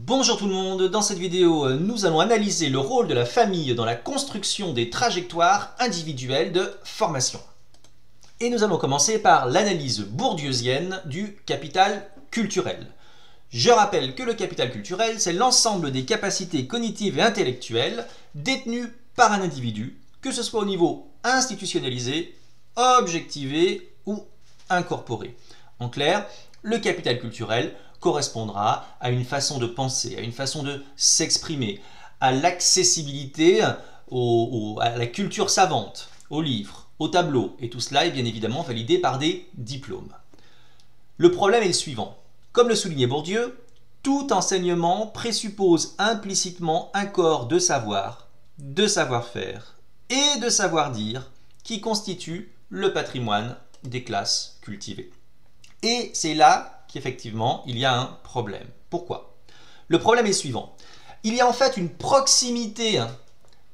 Bonjour tout le monde, dans cette vidéo nous allons analyser le rôle de la famille dans la construction des trajectoires individuelles de formation. Et nous allons commencer par l'analyse bourdieusienne du capital culturel. Je rappelle que le capital culturel, c'est l'ensemble des capacités cognitives et intellectuelles détenues par un individu, que ce soit au niveau institutionnalisé, objectivé ou incorporé. En clair, le capital culturel correspondra à une façon de penser, à une façon de s'exprimer, à l'accessibilité à la culture savante, aux livres, aux tableaux, et tout cela est bien évidemment validé par des diplômes. Le problème est le suivant. Comme le soulignait Bourdieu, tout enseignement présuppose implicitement un corps de savoir, de savoir-faire et de savoir-dire qui constitue le patrimoine des classes cultivées. Et c'est là qu'effectivement, il y a un problème. Pourquoi? Le problème est suivant. Il y a en fait une proximité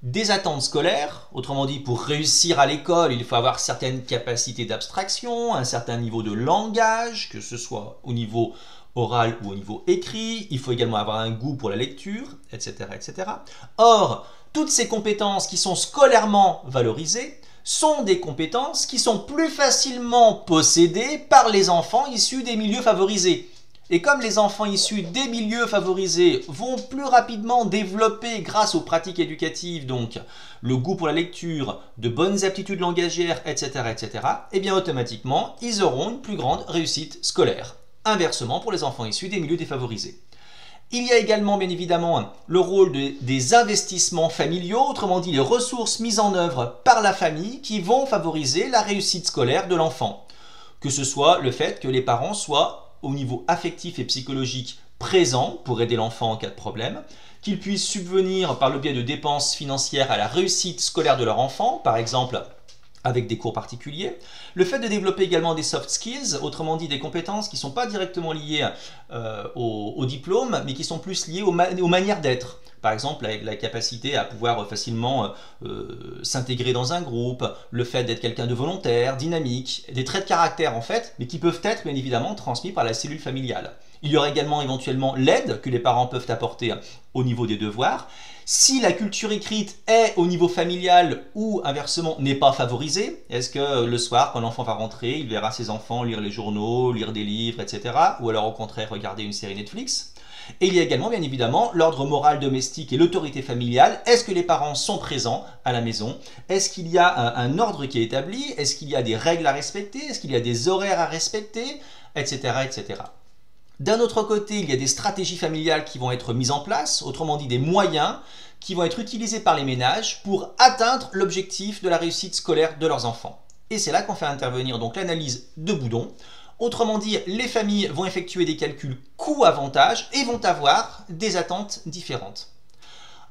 des attentes scolaires. Autrement dit, pour réussir à l'école, il faut avoir certaines capacités d'abstraction, un certain niveau de langage, que ce soit au niveau oral ou au niveau écrit. Il faut également avoir un goût pour la lecture, etc., etc. Or, toutes ces compétences qui sont scolairement valorisées sont des compétences qui sont plus facilement possédées par les enfants issus des milieux favorisés. Et comme les enfants issus des milieux favorisés vont plus rapidement développer, grâce aux pratiques éducatives, donc le goût pour la lecture, de bonnes aptitudes langagières, etc., etc., et bien automatiquement, ils auront une plus grande réussite scolaire. Inversement pour les enfants issus des milieux défavorisés. Il y a également, bien évidemment, le rôle des investissements familiaux, autrement dit les ressources mises en œuvre par la famille qui vont favoriser la réussite scolaire de l'enfant. Que ce soit le fait que les parents soient au niveau affectif et psychologique présents pour aider l'enfant en cas de problème, qu'ils puissent subvenir par le biais de dépenses financières à la réussite scolaire de leur enfant, par exemple avec des cours particuliers. Le fait de développer également des soft skills, autrement dit des compétences qui ne sont pas directement liées au diplôme, mais qui sont plus liées aux manières d'être. Par exemple, la capacité à pouvoir facilement s'intégrer dans un groupe, le fait d'être quelqu'un de volontaire, dynamique, des traits de caractère en fait, mais qui peuvent être bien évidemment transmis par la cellule familiale. Il y aura également éventuellement l'aide que les parents peuvent apporter au niveau des devoirs. Si la culture écrite est au niveau familial ou inversement n'est pas favorisée, est-ce que le soir quand l'enfant va rentrer, il verra ses enfants lire les journaux, lire des livres, etc. ou alors au contraire regarder une série Netflix? Et il y a également bien évidemment l'ordre moral domestique et l'autorité familiale. Est-ce que les parents sont présents à la maison? Est-ce qu'il y a un ordre qui est établi? Est-ce qu'il y a des règles à respecter? Est-ce qu'il y a des horaires à respecter? Etc. etc. D'un autre côté, il y a des stratégies familiales qui vont être mises en place, autrement dit des moyens qui vont être utilisés par les ménages pour atteindre l'objectif de la réussite scolaire de leurs enfants. Et c'est là qu'on fait intervenir donc l'analyse de Boudon. Autrement dit, les familles vont effectuer des calculs coûts-avantages et vont avoir des attentes différentes.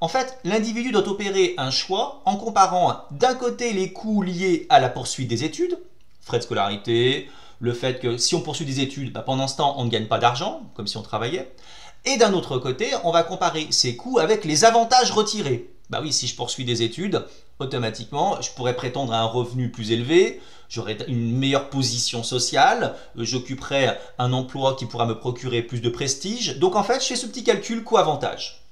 En fait, l'individu doit opérer un choix en comparant d'un côté les coûts liés à la poursuite des études, frais de scolarité, le fait que si on poursuit des études, pendant ce temps, on ne gagne pas d'argent, comme si on travaillait. Et d'un autre côté, on va comparer ces coûts avec les avantages retirés. Bah oui, si je poursuis des études, automatiquement, je pourrais prétendre à un revenu plus élevé, j'aurai une meilleure position sociale, j'occuperai un emploi qui pourra me procurer plus de prestige. Donc en fait, je fais ce petit calcul coût-avantage.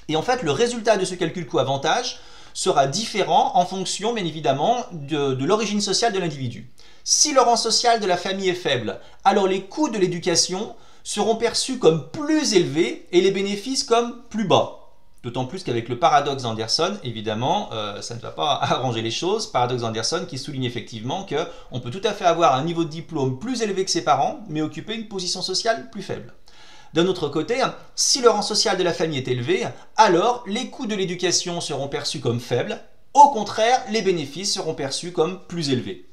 Et en fait, le résultat de ce calcul coût-avantage sera différent en fonction, bien évidemment, de l'origine sociale de l'individu. Si le rang social de la famille est faible, alors les coûts de l'éducation seront perçus comme plus élevés et les bénéfices comme plus bas. D'autant plus qu'avec le paradoxe d'Anderson, évidemment, ça ne va pas arranger les choses. Paradoxe d'Anderson qui souligne effectivement qu'on peut tout à fait avoir un niveau de diplôme plus élevé que ses parents, mais occuper une position sociale plus faible. D'un autre côté, si le rang social de la famille est élevé, alors les coûts de l'éducation seront perçus comme faibles. Au contraire, les bénéfices seront perçus comme plus élevés.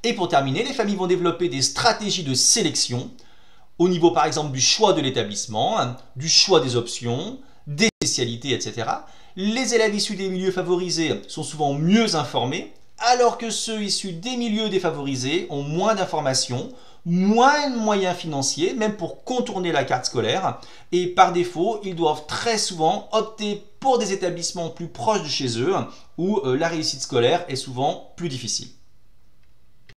Et pour terminer, les familles vont développer des stratégies de sélection au niveau par exemple du choix de l'établissement, du choix des options, des spécialités, etc. Les élèves issus des milieux favorisés sont souvent mieux informés, alors que ceux issus des milieux défavorisés ont moins d'informations, moins de moyens financiers, même pour contourner la carte scolaire, et par défaut, ils doivent très souvent opter pour des établissements plus proches de chez eux, où la réussite scolaire est souvent plus difficile.